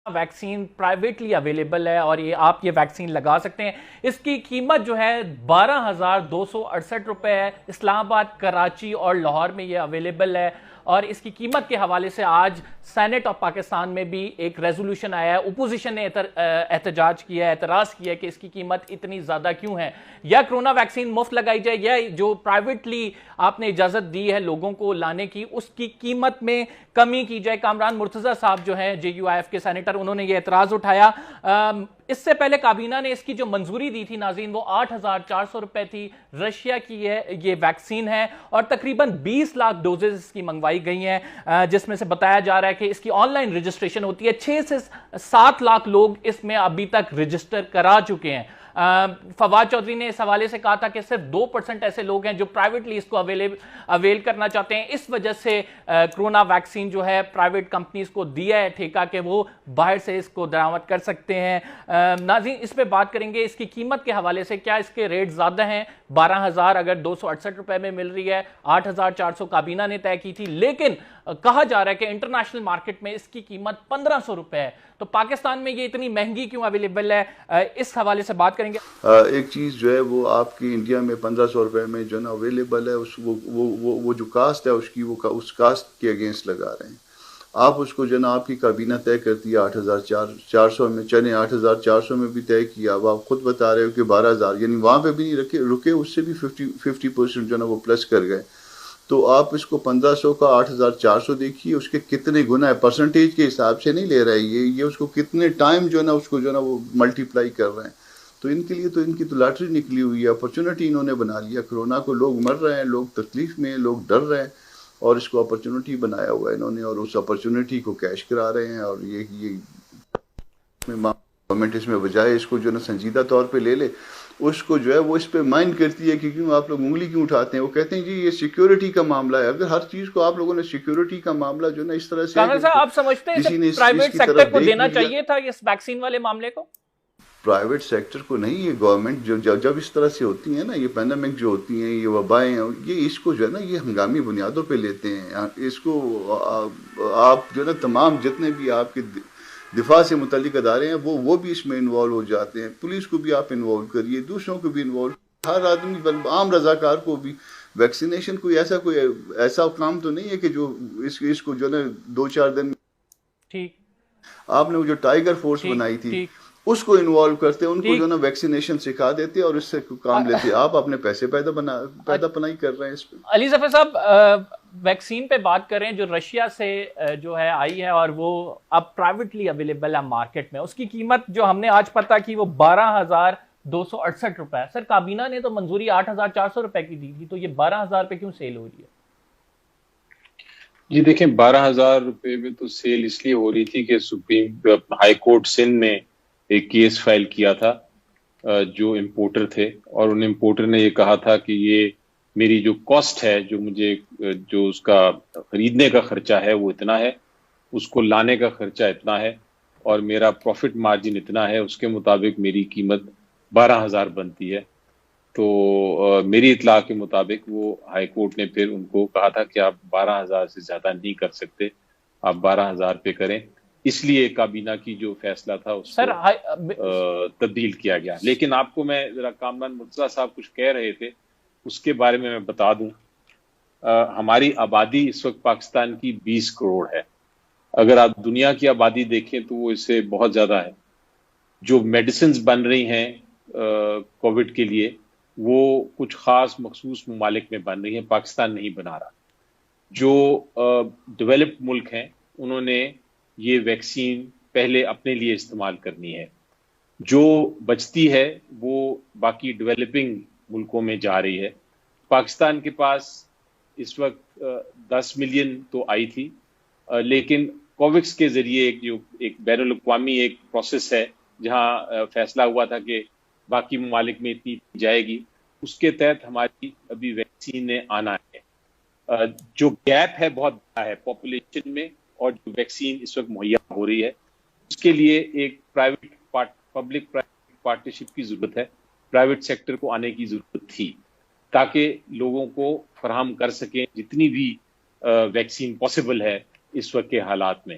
Vaccine privately available ہے اور آپ یہ ویکسین لگا سکتے ہیں. اس کی قیمت جو ہے 12,268 روپے ہے. اسلام آباد، کراچی اور لاہور میں یہ اویلیبل ہے. اور اس کی قیمت کے حوالے سے آج سینٹ آف پاکستان میں بھی ایک ریزولوشن آیا ہے. اپوزیشن نے احتجاج کیا ہے، اعتراض کیا ہے کہ اس کی قیمت اتنی زیادہ کیوں ہے. یا کرونا ویکسین مفت لگائی جائے، یا جو پرائیویٹلی آپ نے اجازت دی ہے لوگوں کو لانے کی، اس کی قیمت میں کمی کی جائے. کامران مرتضیٰ صاحب جو ہیں JUIF کے سینیٹر، انہوں نے یہ اعتراض اٹھایا. اس سے پہلے کابینہ نے اس کی جو منظوری دی تھی ناظرین، وہ 8,400 روپے تھی. رشیا کی یہ ویکسین ہے اور تقریباً 20 لاکھ ڈوزز اس کی منگوائی گئی ہیں، جس میں سے بتایا جا رہا ہے کہ اس کی آن لائن رجسٹریشن ہوتی ہے. 6 سے 7 لاکھ لوگ اس میں ابھی تک رجسٹر کرا چکے ہیں. فواد چودھری نے اس حوالے سے کہا تھا کہ صرف 2% ایسے لوگ ہیں جو پرائیویٹلی اس کو اویل کرنا چاہتے ہیں. اس وجہ سے کرونا ویکسین جو ہے پرائیویٹ کمپنیز کو دیا ہے ٹھیکہ کہ وہ باہر سے اس کو درآمد کر سکتے ہیں. ناظرین اس پہ بات کریں گے. اس کی قیمت کے حوالے سے کیا اس کے ریٹ زیادہ ہیں؟ 12,000 اگر 268 روپے میں مل رہی ہے، 8,400 کابینہ نے طے کی تھی، لیکن کہا جا رہا ہے کہ انٹرنیشنل مارکیٹ میں اس کی قیمت 1,500 روپے ہے. تو پاکستان میں یہ اتنی مہنگی کیوں اویلیبل ہے؟ اس حوالے سے بات کریں گے. ایک چیز جو ہے وہ آپ کی انڈیا میں 1,500 روپے میں جو ہے نا اویلیبل ہے، وہ جو کاسٹ ہے اس کی، وہ اس کاسٹ کے اگینسٹ لگا رہے ہیں آپ. اس کو جو ہے نا آپ کی کابینہ طے کرتی ہے 8,400 میں. چلیں 8,400 میں بھی طے کیا، اب آپ خود بتا رہے ہو کہ 12,000، یعنی وہاں پہ بھی نہیں رکے، اس سے بھی 50% جو ہے نا وہ پلس کر گئے. تو آپ اس کو 1,500 کا 8,400 دیکھیے، اس کے کتنے گنا ہے. پرسنٹیج کے حساب سے نہیں لے رہے یہ اس کو کتنے ٹائم جو ہے نا اس کو جو ہے نا وہ ملٹیپلائی کر رہے ہیں. تو ان کے لیے تو ان کی تو لاٹری نکلی ہوئی ہے، اپرچونٹی انہوں نے بنا لیا. کرونا کو لوگ مر رہے ہیں، لوگ تکلیف میں ہیں، لوگ ڈر رہے ہیں، اور اس کو اپرچونٹی بنایا ہوا ہے انہوں نے، اور اس اپرچونٹی کو کیش کرا رہے ہیں. اور یہ گورنمنٹ اس میں بجائے اس کو جو ہے نا سنجیدہ طور پہ لے لے، اس کو جو ہے وہ اس پہ مائنڈ کرتی ہے کہ کیوں آپ لوگ انگلی کیوں اٹھاتے ہیں. وہ کہتے ہیں جی یہ سیکیورٹی کا معاملہ ہے. اگر ہر چیز کو آپ لوگوں نے سیکیورٹی کا معاملہ جو ہے نا اس طرح سے، کامران صاحب آپ سمجھتے ہیں پرائیویٹ سیکٹر کو دینا چاہیے تھا اس ویکسین والے معاملے کو؟ پرائیویٹ سیکٹر کو نہیں، یہ گورنمنٹ جب اس طرح سے ہوتی ہیں نا، یہ پینڈیمک جو ہوتی ہیں، یہ وبائیں، یہ اس کو جو ہے نا یہ ہنگامی بنیادوں پہ لیتے ہیں. اس کو آپ جو ہے نا تمام جتنے بھی آپ کے دفاع سے متعلق ادارے ہیں وہ بھی اس میں انوالو ہو جاتے ہیں. پولیس کو بھی آپ انوالو کریے، دوسروں کو بھی انوالو، ہر آدمی، عام رضاکار کو بھی. ویکسینیشن کوئی ایسا کام تو نہیں ہے کہ جو اس کو جو ہے نا 2-4 دن. ٹھیک، آپ نے وہ جو ٹائیگر فورس بنائی تھی اس کو انوالو کرتے، ان کو جو نا ویکسینیشن سکھا دیتے اور اس سے کام لیتے. آپ اپنے پیسے پیدا پنائی کر رہے ہیں اس پہ. علی ظفر صاحب ویکسین پہ بات کر رہے ہیں جو رشیا سے جو ہے آئی ہے اور وہ اب پرائیویٹلی اویلیبل ہے مارکیٹ میں. اس کی قیمت جو ہم نے آج پتہ کی وہ 12,268 روپے ہے. سر کابینہ نے تو منظوری 8,400 روپے کی دی تھی، تو یہ 12,000 پہ کیوں سیل ہو رہی ہے؟ جی دیکھیں 12,000 روپے میں تو سیل اس لیے ہو رہی تھی کہ سپریم ہائی کورٹ سندھ نے ایک کیس فائل کیا تھا جو امپورٹر تھے، اور ان امپورٹر نے یہ کہا تھا کہ یہ میری جو کاسٹ ہے، جو اس کا خریدنے کا خرچہ ہے وہ اتنا ہے، اس کو لانے کا خرچہ اتنا ہے، اور میرا پروفٹ مارجن اتنا ہے، اس کے مطابق میری قیمت 12,000 بنتی ہے. تو میری اطلاع کے مطابق وہ ہائی کورٹ نے پھر ان کو کہا تھا کہ آپ 12,000 سے زیادہ نہیں کر سکتے، آپ 12,000 پہ کریں. اس لیے کابینہ کی جو فیصلہ تھا اس کو تبدیل کیا گیا. لیکن آپ کو میں ذرا کامران مرتضیٰ صاحب کچھ کہہ رہے تھے اس کے بارے میں بتا دوں. ہماری آبادی اس وقت پاکستان کی 20 کروڑ ہے. اگر آپ دنیا کی آبادی دیکھیں تو وہ اس سے بہت زیادہ ہے. جو میڈیسنز بن رہی ہیں کووڈ کے لیے وہ کچھ خاص مخصوص ممالک میں بن رہی ہیں، پاکستان نہیں بنا رہا. جو ڈیولپڈ ملک ہیں انہوں نے یہ ویکسین پہلے اپنے لیے استعمال کرنی ہے، جو بچتی ہے وہ باقی ڈیولپنگ ملکوں میں جا رہی ہے. پاکستان کے پاس اس وقت 10 ملین تو آئی تھی، لیکن کوویکس کے ذریعے ایک بین الاقوامی ایک پروسیس ہے جہاں فیصلہ ہوا تھا کہ باقی ممالک میں اتنی جائے گی، اس کے تحت ہماری ابھی ویکسین نے آنا ہے. جو گیپ ہے بہت بڑا ہے پاپولیشن میں، اور جو ویکسین اس وقت مہیا ہو رہی ہے اس کے لیے ایک پبلک پرائیویٹ پارٹنرشپ کی ضرورت ہے. پرائیویٹ سیکٹر کو آنے کی ضرورت تھی تاکہ لوگوں کو فراہم کر سکیں جتنی بھی ویکسین پاسبل ہے اس وقت کے حالات میں.